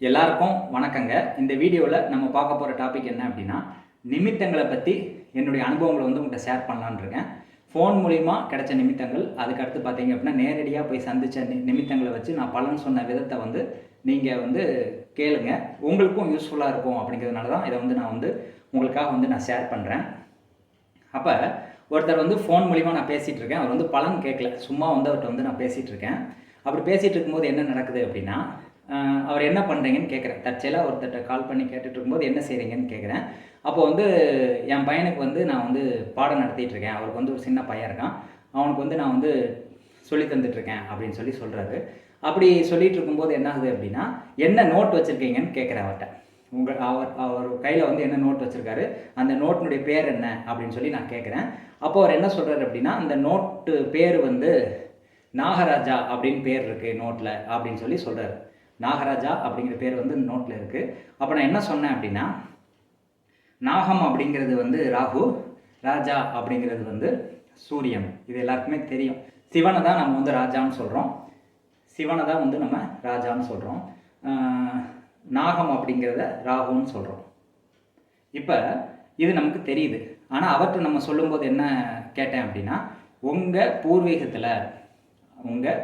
எல்லாருக்கும் வணக்கங்க. இந்த வீடியோவில் நம்ம பார்க்க போகிற டாபிக் என்ன அப்படின்னா, நிமித்தங்களை பற்றி என்னுடைய அனுபவங்களை வந்து உங்கள்கிட்ட ஷேர் பண்ணலான்னு இருக்கேன். ஃபோன் மூலிமா கிடைச்ச நிமித்தங்கள், அதுக்கடுத்து பார்த்தீங்க அப்படின்னா நேரடியாக போய் சந்தித்த நிமித்தங்களை வச்சு நான் பலன் சொன்ன விதத்தை வந்து நீங்கள் வந்து கேளுங்க. உங்களுக்கும் யூஸ்ஃபுல்லாக இருக்கும் அப்படிங்கிறதுனால தான் இதை வந்து நான் வந்து உங்களுக்காக வந்து நான் ஷேர் பண்ணுறேன். அப்போ ஒருத்தர் வந்து ஃபோன் மூலிமா நான் பேசிகிட்டு இருக்கேன். அவர் வந்து பலன் கேட்கல, சும்மா வந்து அவர்கிட்ட வந்து நான் பேசிகிட்டு இருக்கேன். அப்படி பேசிகிட்டு இருக்கும்போது என்ன நடக்குது அப்படின்னா, அவர் என்ன பண்ணுறீங்கன்னு கேட்குறேன். தற்செயலாக ஒருத்தர்கிட்ட கால் பண்ணி கேட்டுட்டு இருக்கும்போது என்ன செய்கிறீங்கன்னு கேட்குறேன். அப்போ வந்து என் பையனுக்கு வந்து நான் வந்து பாடம் நடத்திட்டு இருக்கேன். அவருக்கு வந்து ஒரு சின்ன பையன் இருக்கான். அவனுக்கு வந்து நான் வந்து சொல்லி தந்துட்டுருக்கேன் அப்படின்னு சொல்லி சொல்கிறாரு. அப்படி சொல்லிகிட்டு இருக்கும்போது என்ன ஆகுது அப்படின்னா, என்ன நோட் வச்சுருக்கீங்கன்னு கேட்குறேன் அவர்கிட்ட. அவர் கையில் வந்து என்ன நோட் வச்சுருக்காரு, அந்த நோட்டினுடைய பேர் என்ன அப்படின்னு சொல்லி நான் கேட்குறேன். அப்போ அவர் என்ன சொல்கிறாரு அப்படின்னா, அந்த நோட்டு பேர் வந்து நாகராஜா அப்படின்னு பேர் இருக்குது நோட்டில் அப்படின்னு சொல்லி சொல்கிறாரு. நாகராஜா அப்படிங்கிற பேர் வந்து நோட்டில் இருக்குது. அப்போ நான் என்ன சொன்னேன் அப்படின்னா, நாகம் அப்படிங்கிறது வந்து ராகு, ராஜா அப்படிங்கிறது வந்து சூரியன். இது எல்லாருக்குமே தெரியும். சிவனை தான் நம்ம வந்து ராஜான்னு சொல்கிறோம். சிவனை தான் வந்து நம்ம ராஜான்னு சொல்கிறோம். நாகம் அப்படிங்கிறத ராகுன்னு சொல்கிறோம். இப்போ இது நமக்கு தெரியுது. ஆனால் அவர்கிட்ட நம்ம சொல்லும்போது என்ன கேட்டேன் அப்படின்னா, உங்கள்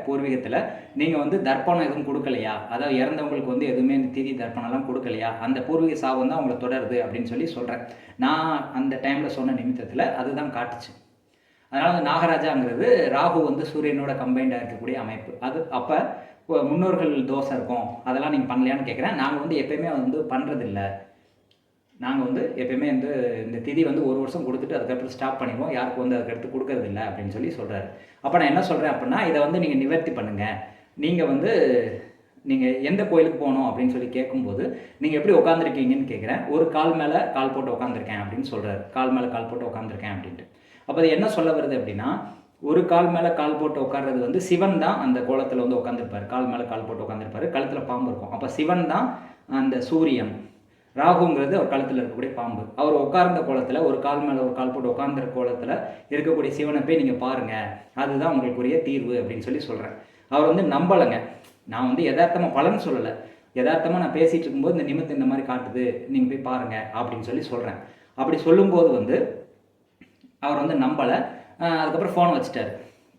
பூர்வீகத்தில் நீங்கள் வந்து தர்ப்பணம் எதுவும் கொடுக்கலையா, அதாவது இறந்தவங்களுக்கு வந்து எதுவுமே இந்த திதி தர்ப்பணம்லாம் கொடுக்கலையா, அந்த பூர்வீக சாபம் தான் உங்களை தொடருது அப்படின்னு சொல்லி சொல்கிறேன். நான் அந்த டைமில் சொன்ன நிமித்தத்தில் அதுதான் காட்டுச்சு. அதனால் அந்த நாகராஜாங்கிறது ராகு வந்து சூரியனோட கம்பைண்டாக இருக்கக்கூடிய அமைப்பு. அது அப்போ முன்னோர்கள் தோஷம் இருக்கும், அதெல்லாம் நீங்கள் பண்ணலையான்னு கேட்குறேன். நாங்கள் வந்து எப்போயுமே வந்து பண்ணுறதில்ல. நாங்கள் வந்து எப்போயுமே வந்து இந்த திதி வந்து ஒரு வருஷம் கொடுத்துட்டு அதுக்கப்புறம் ஸ்டாப் பண்ணிடுவோம், யாருக்கு வந்து அதுக்கடுத்து கொடுக்கறதில்ல அப்படின்னு சொல்லி சொல்கிறாரு. அப்போ நான் என்ன சொல்கிறேன் அப்படின்னா, இதை வந்து நீங்கள் நிவர்த்தி பண்ணுங்கள். நீங்கள் எந்த கோயிலுக்கு போகணும் அப்படின்னு சொல்லி கேட்கும்போது நீங்கள் எப்படி உட்காந்துருக்கீங்கன்னு கேட்குறேன். ஒரு கால் மேலே கால் போட்டு உட்காந்துருக்கேன் அப்படின்னு சொல்கிறாரு. கால் மேலே கால் போட்டு உட்காந்துருக்கேன் அப்படின்ட்டு. அப்போ அது என்ன சொல்ல வருது அப்படின்னா, ஒரு கால் மேலே கால் போட்டு உட்கார்றது வந்து சிவன் தான் அந்த கோலத்தில் வந்து உட்காந்துருப்பார். கால் மேலே கால் போட்டு உட்காந்துருப்பார். கழுத்தில் பாம்பு இருக்கும். அப்போ சிவன் தான் அந்த சூரியன். ராகுங்கிறது அவர் கழுத்தில் இருக்கக்கூடிய பாம்பு. அவர் உட்கார்ந்த கோலத்தில் ஒரு கால் மேலே ஒரு கால் போட்டு உட்கார்ந்த கோலத்தில் இருக்கக்கூடிய சிவனை போய் நீங்கள் பாருங்கள், அதுதான் உங்களுக்குரிய தீர்வு அப்படின்னு சொல்லி சொல்கிறேன். அவர் வந்து நம்பலைங்க. நான் வந்து யதார்த்தமாக பலன் சொல்லலை. யதார்த்தமாக நான் பேசிகிட்டு இருக்கும்போது இந்த நிமித்தம் இந்த மாதிரி காட்டுது, நீங்கள் போய் பாருங்கள் அப்படின்னு சொல்லி சொல்கிறேன். அப்படி சொல்லும்போது வந்து அவர் வந்து நம்பலை. அதுக்கப்புறம் ஃபோன் வச்சுட்டார்.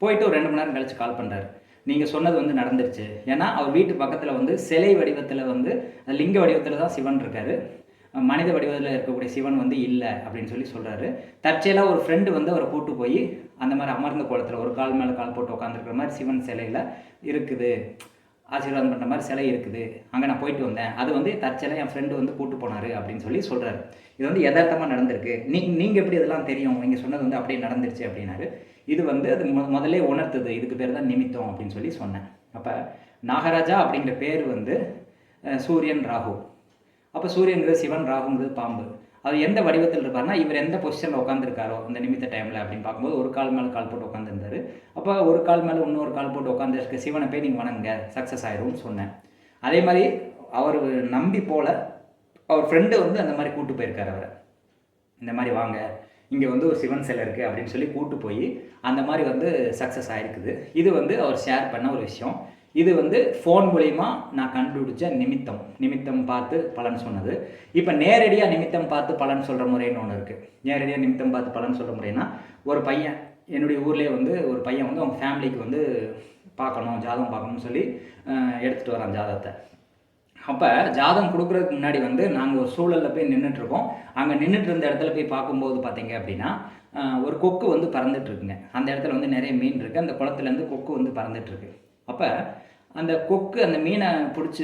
போயிட்டு ஒரு 2 மணி நேரம் கழித்து கால் பண்ணுறாரு. நீங்கள் சொன்னது வந்து நடந்துருச்சு. ஏன்னா அவர் வீட்டு பக்கத்தில் வந்து சிலை வடிவத்தில் வந்து லிங்க வடிவத்தில் தான் சிவன் இருக்கார். மனித வடிவத்தில் இருக்கக்கூடிய சிவன் வந்து இல்லை அப்படின்னு சொல்லி சொல்கிறாரு. தற்செயலாக ஒரு ஃப்ரெண்டு வந்து அவரை கூட்டு போய் அந்த மாதிரி அமர்ந்த கோலத்தில் ஒரு கால் மேலே கால் போட்டு உட்காந்துருக்கிற மாதிரி சிவன் சிலையில் இருக்குது, ஆசீர்வாதம் பண்ணுற மாதிரி சிலை இருக்குது, அங்கே நான் போயிட்டு வந்தேன், அது வந்து தற்செயலாக என் ஃப்ரெண்டு வந்து கூட்டு போனார் அப்படின்னு சொல்லி சொல்கிறாரு. இது வந்து யதார்த்தமாக நடந்திருக்கு. நீங்கள் எப்படி இதெல்லாம் தெரியும், நீங்கள் சொன்னது வந்து அப்படியே நடந்துருச்சு அப்படின்னாரு. இது வந்து அது முதல்ல உணர்த்துது, இதுக்கு பேர் தான் நிமித்தம் அப்படின்னு சொல்லி சொன்னேன். அப்போ நாகராஜா அப்படிங்கிற பேர் வந்து சூரியன் ராகு. அப்போ சூரியன்கிறது சிவன், ராகுங்கிறது பாம்பு. அது எந்த வடிவத்தில் இருப்பார்னா, இவர் எந்த பொசிஷனில் உட்காந்துருக்காரோ அந்த நிமித்த டைமில் அப்படின்னு பார்க்கும்போது ஒரு கால் மேலே கால் போட்டு உட்காந்துருந்தார். அப்போ ஒரு கால் மேலே இன்னொரு கால் போட்டு உட்காந்துருக்க சிவனை போய் நீங்கள் வணங்குங்க, சக்ஸஸ் ஆயிடும்னு சொன்னேன். அதே மாதிரி அவர் நம்பி போல அவர் ஃப்ரெண்டு வந்து அந்த மாதிரி கூப்பிட்டு போயிருக்கார் அவரை. இந்த மாதிரி வாங்க, இங்கே வந்து ஒரு சிவன் சிலை இருக்குது அப்படின்னு சொல்லி கூப்பிட்டு போய் அந்த மாதிரி வந்து சக்ஸஸ் ஆகிருக்குது. இது வந்து அவர் ஷேர் பண்ண ஒரு விஷயம். இது வந்து ஃபோன் மூலிமா நான் கண்டுபிடிச்ச நிமித்தம் பார்த்து பலன் சொன்னது. இப்போ நேரடியாக நிமித்தம் பார்த்து பலன் சொல்கிற முறைன்னு ஒன்று இருக்குது. நேரடியாக நிமித்தம் பார்த்து பலன் சொல்கிற முறைன்னா, ஒரு பையன் என்னுடைய ஊர்லேயே வந்து ஒரு பையன் வந்து அவங்க ஃபேமிலிக்கு வந்து பார்க்கணும், ஜாதகம் பார்க்கணும்னு சொல்லி எடுத்துகிட்டு வரான் ஜாதகத்தை. அப்போ ஜாதகம் கொடுக்குறதுக்கு முன்னாடி வந்து நாங்கள் ஒரு சூழலில் போய் நின்றுட்டுருக்கோம். அங்கே நின்றுட்டு இருந்த இடத்துல போய் பார்க்கும்போது பார்த்தீங்க அப்படின்னா, ஒரு கொக்கு வந்து பறந்துட்டுருக்குங்க. அந்த இடத்துல வந்து நிறைய மீன் இருக்குது. அந்த குளத்துலேருந்து கொக்கு வந்து பறந்துட்டுருக்கு. அப்போ அந்த கொக்கு அந்த மீனை பிடிச்சி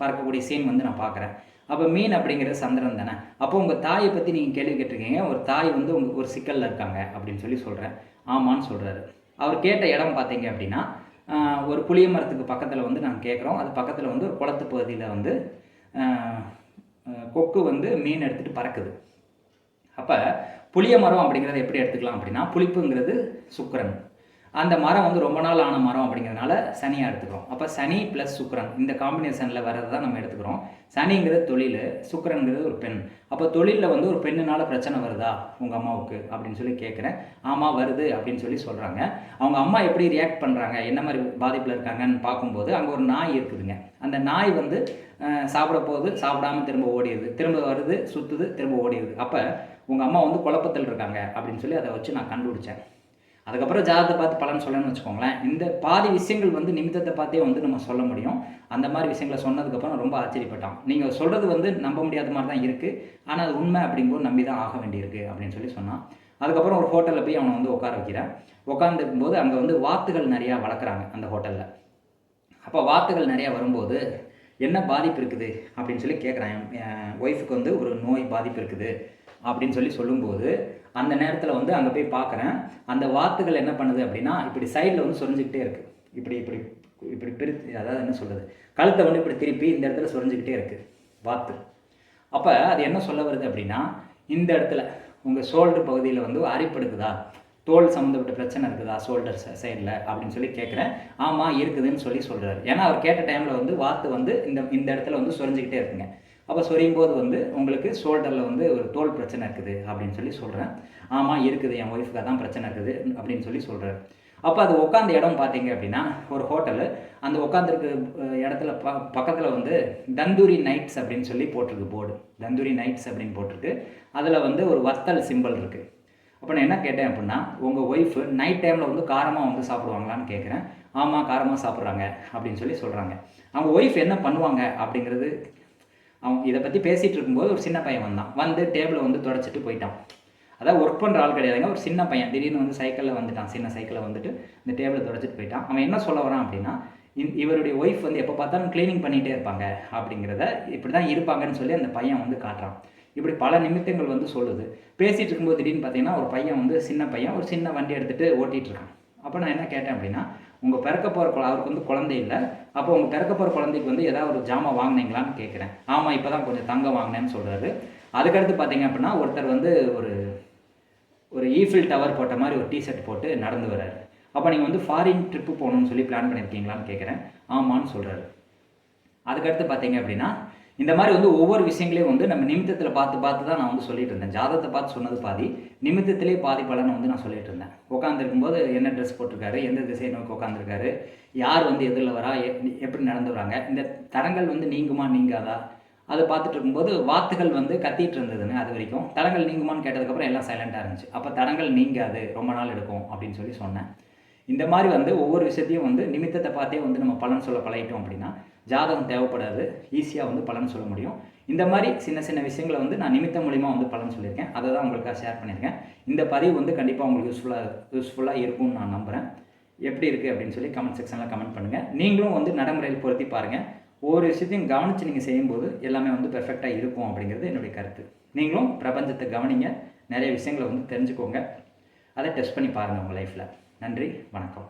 பறக்கக்கூடிய சீன் வந்து நான் பார்க்குறேன். அப்போ மீன் அப்படிங்கிறது சந்திரன் தானே. அப்போ உங்கள் தாயை பற்றி நீங்கள் கேள்வி கேட்டிருக்கீங்க. ஒரு தாய் வந்து ஒரு சிக்கலில் இருக்காங்க அப்படின்னு சொல்லி சொல்கிறேன். ஆமான்னு சொல்கிறாரு. அவர் கேட்ட இடம் பார்த்தீங்க அப்படின்னா, ஒரு புளிய மரத்துக்கு பக்கத்தில் வந்து நாங்கள் கேட்குறோம். அது பக்கத்தில் வந்து ஒரு குளத்து பகுதியில் வந்து கொக்கு வந்து மீன் எடுத்துகிட்டு பறக்குது. அப்போ புளிய மரம் அப்படிங்கிறத எப்படி எடுத்துக்கலாம் அப்படின்னா, புளிப்புங்கிறது சுக்கிரன். அந்த மரம் வந்து ரொம்ப நாள் ஆன மரம் அப்படிங்கிறதுனால சனியாக எடுத்துக்கிறோம். அப்போ சனி ப்ளஸ் சுக்கிரன் இந்த காம்பினேஷனில் வர்றது தான் நம்ம எடுத்துக்கிறோம். சனிங்கிறது தொழில், சுக்கிரன்கிறது ஒரு பெண். அப்போ தொழிலில் வந்து ஒரு பெண்ணுனால பிரச்சனை வருதா உங்கள் அம்மாவுக்கு அப்படின்னு சொல்லி கேட்குறேன். ஆமாம் வருது அப்படின்னு சொல்லி சொல்கிறாங்க. அவங்க அம்மா எப்படி ரியாக்ட் பண்ணுறாங்க, என்ன மாதிரி பாதிப்பில் இருக்காங்கன்னு பார்க்கும்போது அங்கே ஒரு நாய் இருக்குதுங்க. அந்த நாய் வந்து சாப்பிட போகுது, சாப்பிடாம திரும்ப ஓடிடுது, திரும்ப வருது, சுற்றுது, திரும்ப ஓடிடுது. அப்போ உங்கள் அம்மா வந்து குழப்பத்தில் இருக்காங்க அப்படின்னு சொல்லி அதை வச்சு நான் கண்டுபிடிச்சேன். அதுக்கப்புறம் ஜாதகத்தை பார்த்து பலன் சொல்லணும்னு வச்சுக்கோங்களேன். இந்த பாதி விஷயங்கள் வந்து நிமித்தத்தை பார்த்தே வந்து நம்ம சொல்ல முடியும். அந்த மாதிரி விஷயங்களை சொன்னதுக்கப்புறம் ரொம்ப ஆச்சரியப்பட்டான். நீங்கள் சொல்கிறது வந்து நம்ப முடியாத மாதிரி தான் இருக்குது, ஆனால் அது உண்மை அப்படிங்கும்போது நம்பி தான் ஆக வேண்டியிருக்கு அப்படின்னு சொல்லி சொன்னான். அதுக்கப்புறம் ஒரு ஹோட்டலில் போய் அவனை வந்து உட்கார வைக்கிறேன். உட்காந்துருக்கும்போது அங்கே வந்து வாத்துகள் நிறையா வளர்க்குறாங்க அந்த ஹோட்டலில். அப்போ வாத்துகள் நிறையா வரும்போது என்ன பாதிப்பு இருக்குது அப்படின்னு சொல்லி கேட்குறேன். என் ஒய்ஃபுக்கு வந்து ஒரு நோய் பாதிப்பு இருக்குது அப்படின்னு சொல்லி சொல்லும்போது அந்த நேரத்தில் வந்து அங்கே போய் பார்க்குறேன். அந்த வாத்துகள் என்ன பண்ணுது அப்படின்னா இப்படி சைடில் வந்து சொரிஞ்சிக்கிட்டே இருக்குது. இப்படி இப்படி இப்படி அதாவது என்ன சொல்கிறது, கழுத்தை வந்து இப்படி திருப்பி இந்த இடத்துல சொரிஞ்சிக்கிட்டே இருக்குது வாத்து. அப்போ அது என்ன சொல்ல வருது அப்படின்னா, இந்த இடத்துல உங்கள் ஷோல்டர் பகுதியில் வந்து அரிப்படுக்குதா, தோல் சம்மந்தப்பட்ட பிரச்சனை இருக்குதா ஷோல்டர் சைடில் அப்படின்னு சொல்லி கேட்குறேன். ஆமாம் இருக்குதுன்னு சொல்லி சொல்கிறாரு. ஏன்னா அவர் கேட்ட டைமில் வந்து வாத்து வந்து இந்த இடத்துல வந்து சொரிஞ்சிக்கிட்டே இருக்குங்க. அப்போ சொரியும் போது வந்து உங்களுக்கு ஷோல்டரில் வந்து ஒரு தோல் பிரச்சனை இருக்குது அப்படின்னு சொல்லி சொல்கிறேன். ஆமாம் இருக்குது, என் ஒய்ஃபுக்கு அதான் பிரச்சனை இருக்குது அப்படின்னு சொல்லி சொல்கிறார். அப்போ அது உட்காந்த இடம் பார்த்தீங்க அப்படின்னா ஒரு ஹோட்டலு. அந்த உட்காந்துருக்கு இடத்துல பக்கத்தில் வந்து தந்தூரி நைட்ஸ் அப்படின்னு சொல்லி போட்டிருக்கு போர்டு. தந்தூரி நைட்ஸ் அப்படின்னு போட்டிருக்கு. அதில் வந்து ஒரு வத்தல் சிம்பிள் இருக்குது. அப்போ நான் என்ன கேட்டேன் அப்படின்னா, உங்கள் ஒய்ஃபு நைட் டைமில் வந்து காரமாக வந்து சாப்பிடுவாங்களான்னு கேட்குறேன். ஆமாம் காரமாக சாப்பிட்றாங்க அப்படின்னு சொல்லி சொல்கிறாங்க. அவங்க ஒய்ஃப் என்ன பண்ணுவாங்க அப்படிங்கிறது அவங்க இதை பற்றி பேசிகிட்டு இருக்கும்போது ஒரு சின்ன பையன் வந்து டேபிளை வந்து தொடச்சிட்டு போயிட்டான். அதாவது ஒர்க் பண்ணுற ஆள் கிடையாதுங்க, ஒரு சின்ன பையன் திடீர்னு வந்து சைக்கிளில் வந்துட்டான். சின்ன சைக்கிளில் வந்துட்டு இந்த டேபிளை தொடச்சிட்டு போயிட்டான். அவன் என்ன சொல்ல வரான் அப்படின்னா, இவருடைய ஒய்ஃப் வந்து எப்போ பார்த்தாலும் க்ளீனிங் பண்ணிகிட்டே இருப்பாங்க அப்படிங்கிறத, இப்படி தான் இருப்பாங்கன்னு சொல்லி அந்த பையன் வந்து காட்டுறான். இப்படி பல நிமித்தங்கள் வந்து சொல்லுது. பேசிகிட்டு இருக்கும்போது திடீர்னு பார்த்தீங்கன்னா ஒரு பையன் வந்து சின்ன பையன் ஒரு சின்ன வண்டி எடுத்துகிட்டு ஓட்டிகிட்டு இருக்கான். அப்போ நான் என்ன கேட்டேன் அப்படின்னா, உங்கள் பிறக்க போகிற அவருக்கு வந்து குழந்தை இல்லை, அப்போ உங்கள் பிறக்க போகிற குழந்தைக்கு வந்து ஏதாவது ஒரு ஜாமான் வாங்கினீங்களான்னு கேட்குறேன். ஆமாம் இப்போ தான் கொஞ்சம் தங்கம் வாங்கினேன்னு சொல்கிறாரு. அதுக்கடுத்து பார்த்தீங்க அப்படின்னா ஒருத்தர் வந்து ஒரு ஈஃபில் டவர் போட்ட மாதிரி ஒரு டிஷர்ட் போட்டு நடந்து வர்றாரு. அப்போ நீங்கள் வந்து ஃபாரின் ட்ரிப்பு போகணும்னு சொல்லி பிளான் பண்ணியிருக்கீங்களான்னு கேட்குறேன். ஆமான்னு சொல்கிறாரு. அதுக்கடுத்து பார்த்தீங்க அப்படின்னா இந்த மாதிரி வந்து ஒவ்வொரு விஷயங்களையும் வந்து நம்ம நிமித்தத்தில் பார்த்து தான் நான் வந்து சொல்லிட்டு இருந்தேன். ஜாதகத்தை பார்த்து சொன்னது பாதி, நிமித்தத்திலே பாதி பலனை வந்து நான் சொல்லிட்டு இருந்தேன். உட்காந்துருக்கும்போது என்ன ட்ரெஸ் போட்டிருக்காரு, எந்த திசையை நோக்கி உட்காந்துருக்காரு, யார் வந்து எதிரில் வரா, எப்படி நடந்து வராங்க, இந்த தடங்கள் வந்து நீங்குமா நீங்காதா, அதை பார்த்துட்டு இருக்கும்போது வாத்துகள் வந்து கத்திட்டு இருந்ததுன்னு அது வரைக்கும். தடங்கள் நீங்குமான்னு கேட்டதுக்கப்புறம் எல்லாம் சைலண்ட்டாக இருந்துச்சு. அப்போ தடங்கள் நீங்காது, ரொம்ப நாள் எடுக்கும் அப்படின்னு சொல்லி சொன்னேன். இந்த மாதிரி வந்து ஒவ்வொரு விஷயத்தையும் வந்து நிமித்தத்தை பார்த்தே வந்து நம்ம பலன் சொல்ல பழகிட்டோம் அப்படின்னா ஜாதகம் தேவைப்படாது, ஈஸியாக வந்து பலன் சொல்ல முடியும். இந்த மாதிரி சின்ன சின்ன விஷயங்களை வந்து நான் நிமித்தம் மூலிமா வந்து பலன் சொல்லியிருக்கேன். அதை தான் உங்களுக்காக ஷேர் பண்ணியிருக்கேன். இந்த பதிவு வந்து கண்டிப்பாக உங்களுக்கு யூஸ்ஃபுல்லாக இருக்கும்னு நான் நம்புகிறேன். எப்படி இருக்குது அப்படின்னு சொல்லி கமெண்ட் செக்ஷனில் கமெண்ட் பண்ணுங்கள். நீங்களும் வந்து நடைமுறையில் பொருத்தி பாருங்கள். ஒவ்வொரு விஷயத்தையும் கவனித்து நீங்கள் செய்யும்போது எல்லாமே வந்து பெர்ஃபெக்டாக இருக்கும் அப்படிங்கிறது என்னுடைய கருத்து. நீங்களும் பிரபஞ்சத்தை கவனிங்க, நிறைய விஷயங்களை வந்து தெரிஞ்சுக்கோங்க, அதை டெஸ்ட் பண்ணி பாருங்கள் உங்கள் லைஃப்பில். நன்றி, வணக்கம்.